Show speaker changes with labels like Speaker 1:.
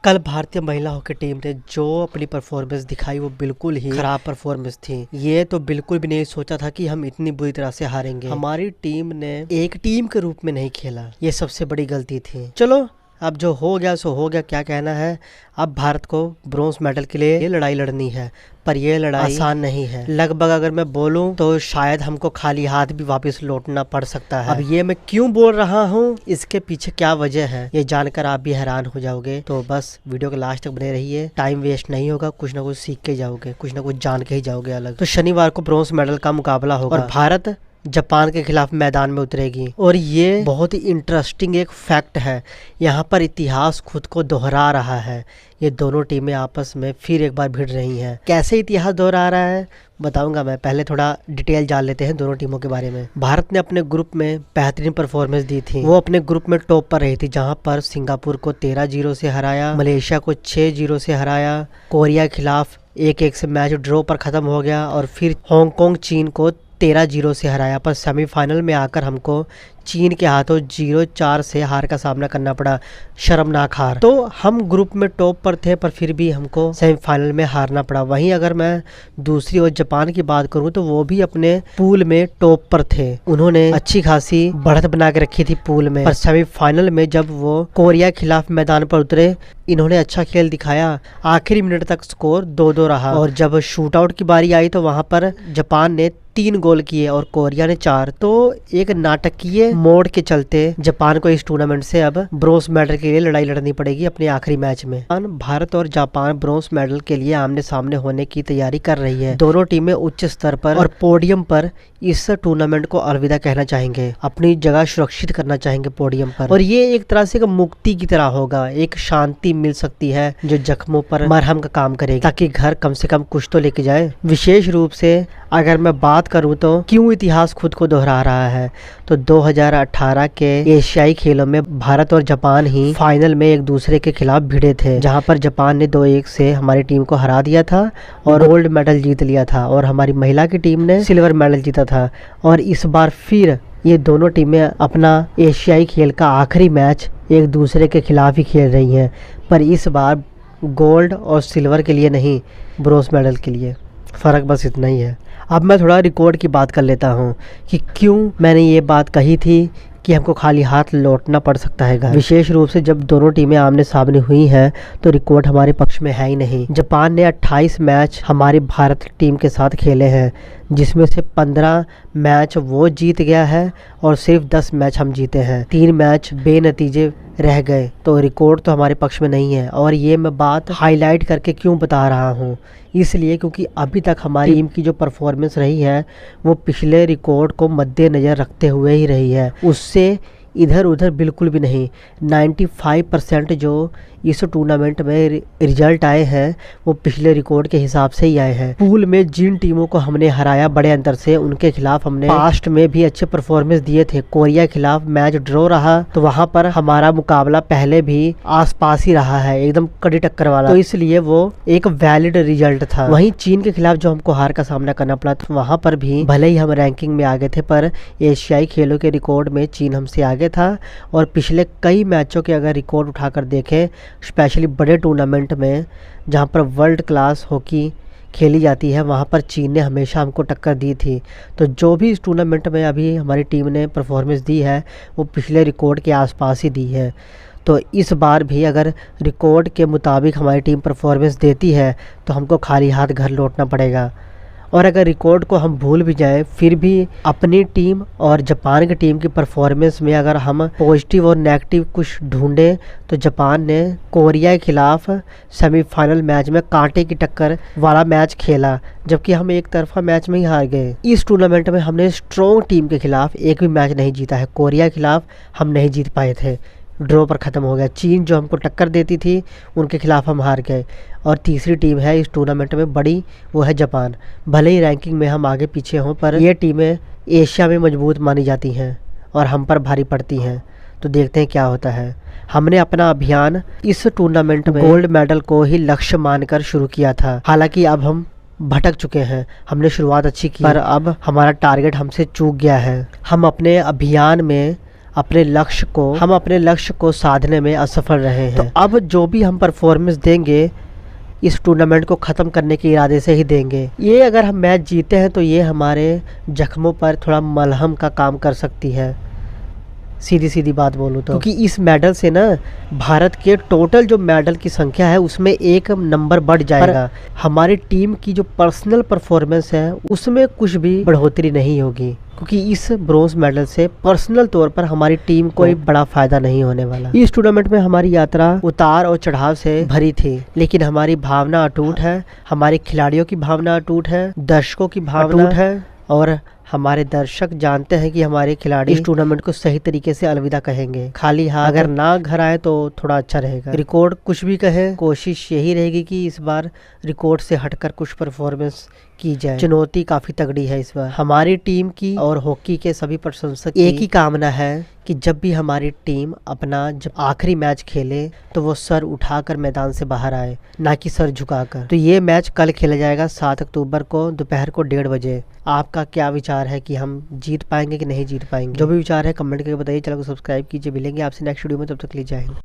Speaker 1: कल भारतीय महिला हॉकी टीम ने जो अपनी परफॉर्मेंस दिखाई वो बिल्कुल ही खराब परफॉर्मेंस थी। ये तो बिल्कुल भी नहीं सोचा था कि हम इतनी बुरी तरह से हारेंगे। हमारी टीम ने एक टीम के रूप में नहीं खेला, ये सबसे बड़ी गलती थी। चलो अब जो हो गया सो हो गया, क्या कहना है। अब भारत को ब्रोंज मेडल के लिए ये लड़ाई लड़नी है, पर यह लड़ाई आसान नहीं है। लगभग अगर मैं बोलूं तो शायद हमको खाली हाथ भी वापस लौटना पड़ सकता है। अब ये मैं क्यों बोल रहा हूँ, इसके पीछे क्या वजह है, ये जानकर आप भी हैरान हो जाओगे। तो बस वीडियो के लास्ट तक बने रहिए, टाइम वेस्ट नहीं होगा, कुछ ना कुछ सीख के जाओगे, कुछ ना कुछ जान के ही जाओगे अलग। तो शनिवार को ब्रोंज मेडल का मुकाबला होगा और भारत जापान के खिलाफ मैदान में उतरेगी। और ये बहुत ही इंटरेस्टिंग एक फैक्ट है, यहाँ पर इतिहास खुद को दोहरा रहा है। ये दोनों टीमें आपस में फिर एक बार भिड़ रही हैं। कैसे इतिहास दोहरा रहा है बताऊंगा मैं, पहले थोड़ा डिटेल जान लेते हैं दोनों टीमों के बारे में। भारत ने अपने ग्रुप में बेहतरीन परफॉर्मेंस दी थी। वो अपने ग्रुप में टॉप पर रही थी, जहां पर सिंगापुर को 13-0 से हराया, मलेशिया को 6-0 से हराया, कोरिया के खिलाफ 1-1 से मैच ड्रॉ पर खत्म हो गया और फिर हांगकांग चीन को 13-0 से हराया। पर सेमीफाइनल में आकर हमको चीन के हाथों 0-4 से हार का सामना करना पड़ा, शर्मनाक हार। तो हम ग्रुप में टॉप पर थे, पर फिर भी हमको सेमीफाइनल में हारना पड़ा। वहीं अगर मैं दूसरी ओर जापान की बात करूं तो वो भी अपने पूल में टॉप पर थे। उन्होंने अच्छी खासी बढ़त बना के रखी थी पूल में, पर सेमीफाइनल में जब वो कोरिया के खिलाफ मैदान पर उतरे, इन्होंने अच्छा खेल दिखाया। आखिरी मिनट तक स्कोर 2-2 रहा और जब शूट आउट की बारी आई तो वहां पर जापान ने 3 गोल किए और कोरिया ने 4। तो एक नाटकीय मोड़ के चलते जापान को इस टूर्नामेंट से अब ब्रोंज मेडल के लिए लड़ाई लड़नी पड़ेगी अपने आखिरी मैच में। भारत और जापान ब्रोंज मेडल के लिए आमने सामने होने की तैयारी कर रही है। दोनों टीमें उच्च स्तर पर और पोडियम पर इस टूर्नामेंट को अलविदा कहना चाहेंगे, अपनी जगह सुरक्षित करना चाहेंगे पोडियम पर। और ये एक तरह से एक मुक्ति की तरह होगा, एक शांति मिल सकती है जो जख्मों पर मरहम का काम करेगी, ताकि घर कम से कम कुछ तो लेके जाए। विशेष रूप से अगर मैं बात करूं तो क्यों इतिहास खुद को दोहरा रहा है, तो 2018 के एशियाई खेलों में भारत और जापान ही फाइनल में एक दूसरे के खिलाफ भिड़े थे, जहां पर जापान ने 2-1 से हमारी टीम को हरा दिया था और गोल्ड मेडल जीत लिया था, और हमारी महिला की टीम ने सिल्वर मेडल जीता था। और इस बार फिर ये दोनों टीमें अपना एशियाई खेल का आखिरी मैच एक दूसरे के खिलाफ ही खेल रही हैं, पर इस बार गोल्ड और सिल्वर के लिए नहीं, ब्रोंज मेडल के लिए। फ़र्क बस इतना ही है। अब मैं थोड़ा रिकॉर्ड की बात कर लेता हूँ कि क्यों मैंने ये बात कही थी कि हमको खाली हाथ लौटना पड़ सकता है घर। विशेष रूप से जब दोनों टीमें आमने सामने हुई हैं तो रिकॉर्ड हमारे पक्ष में है ही नहीं। जापान ने 28 मैच हमारी भारत टीम के साथ खेले हैं, जिसमें से 15 मैच वो जीत गया है और सिर्फ 10 मैच हम जीते हैं। 3 मैच बेनतीजे रह गए, तो रिकॉर्ड तो हमारे पक्ष में नहीं है। और ये मैं बात हाईलाइट करके क्यों बता रहा हूँ, इसलिए क्योंकि अभी तक हमारी टीम की जो परफॉर्मेंस रही है वो पिछले रिकॉर्ड को मद्देनज़र रखते हुए ही रही है, उससे इधर उधर बिल्कुल भी नहीं। 95% जो इस टूर्नामेंट में रिजल्ट आए हैं वो पिछले रिकॉर्ड के हिसाब से ही आए हैं। पूल में जिन टीमों को हमने हराया बड़े अंतर से, उनके खिलाफ हमने पास्ट में भी अच्छे परफॉर्मेंस दिए थे। कोरिया के खिलाफ मैच ड्रॉ रहा तो वहां पर हमारा मुकाबला पहले भी आसपास ही रहा है, एकदम कड़ी टक्कर वाला, तो इसलिए वो एक वैलिड रिजल्ट था। वहीं चीन के खिलाफ जो हमको हार का सामना करना पड़ा था, वहां पर भी भले ही हम रैंकिंग में आगे थे, पर एशियाई खेलों के रिकॉर्ड में चीन हमसे आगे था। और पिछले कई मैचों के अगर रिकॉर्ड उठाकर देखें, स्पेशली बड़े टूर्नामेंट में जहां पर वर्ल्ड क्लास हॉकी खेली जाती है, वहां पर चीन ने हमेशा हमको टक्कर दी थी। तो जो भी इस टूर्नामेंट में अभी हमारी टीम ने परफॉर्मेंस दी है वो पिछले रिकॉर्ड के आसपास ही दी है। तो इस बार भी अगर रिकॉर्ड के मुताबिक हमारी टीम परफॉर्मेंस देती है तो हमको खाली हाथ घर लौटना पड़ेगा। और अगर रिकॉर्ड को हम भूल भी जाएं, फिर भी अपनी टीम और जापान की टीम की परफॉर्मेंस में अगर हम पॉजिटिव और नेगेटिव कुछ ढूंढें तो जापान ने कोरिया के खिलाफ सेमीफाइनल मैच में कांटे की टक्कर वाला मैच खेला, जबकि हम एक तरफा मैच में ही हार गए। इस टूर्नामेंट में हमने स्ट्रॉन्ग टीम के खिलाफ एक भी मैच नहीं जीता है। कोरिया के खिलाफ हम नहीं जीत पाए थे, ड्रॉ पर ख़त्म हो गया। चीन जो हमको टक्कर देती थी उनके खिलाफ हम हार गए। और तीसरी टीम है इस टूर्नामेंट में बड़ी, वो है जापान। भले ही रैंकिंग में हम आगे पीछे हों, पर ये टीमें एशिया में मजबूत मानी जाती हैं और हम पर भारी पड़ती हैं। तो देखते हैं क्या होता है। हमने अपना अभियान इस टूर्नामेंट में गोल्ड मेडल को ही लक्ष्य मानकर शुरू किया था। हालांकि अब हम भटक चुके हैं। हमने शुरुआत अच्छी की, पर अब हमारा टारगेट हमसे चूक गया है। हम अपने अभियान में अपने लक्ष्य को साधने में असफल रहे हैं। तो अब जो भी हम परफॉर्मेंस देंगे इस टूर्नामेंट को ख़त्म करने के इरादे से ही देंगे। ये अगर हम मैच जीते हैं तो ये हमारे जख्मों पर थोड़ा मलहम का काम कर सकती है, सीधी सीधी बात बोलूँ तो। क्योंकि इस मेडल से ना भारत के टोटल जो मेडल की संख्या है उसमें 1 नंबर बढ़ जाएगा। हमारी टीम की जो पर्सनल परफॉर्मेंस है उसमें कुछ भी बढ़ोतरी नहीं होगी, क्योंकि इस ब्रोंज मेडल से पर्सनल तौर पर हमारी टीम को कोई बड़ा फायदा नहीं होने वाला। इस टूर्नामेंट में हमारी यात्रा उतार और चढ़ाव से भरी थी, लेकिन हमारी भावना अटूट है, हमारे खिलाड़ियों की भावना अटूट है, दर्शकों की भावना अटूट है, और हमारे दर्शक जानते हैं कि हमारे खिलाड़ी इस टूर्नामेंट को सही तरीके से अलविदा कहेंगे। खाली हाथ अगर ना घर आए तो थोड़ा अच्छा रहेगा। रिकॉर्ड कुछ भी कहे, कोशिश यही रहेगी कि इस बार रिकॉर्ड से हटकर कुछ परफॉर्मेंस की जाए। चुनौती काफी तगड़ी है इस बार हमारी टीम की, और हॉकी के सभी प्रशंसक एक ही कामना है कि जब भी हमारी टीम अपना जब आखिरी मैच खेले तो वो सर उठाकर मैदान से बाहर आए, ना कि सर झुकाकर। तो ये मैच कल खेला जाएगा 7 अक्टूबर को दोपहर को 1:30 बजे। आपका क्या विचार है कि हम जीत पाएंगे कि नहीं जीत पाएंगे? जो भी विचार है कमेंट करके बताइए। चैनल को सब्सक्राइब कीजिए। मिलेंगे आपसे नेक्स्ट वीडियो में, तब तक के लिए जय हिंद।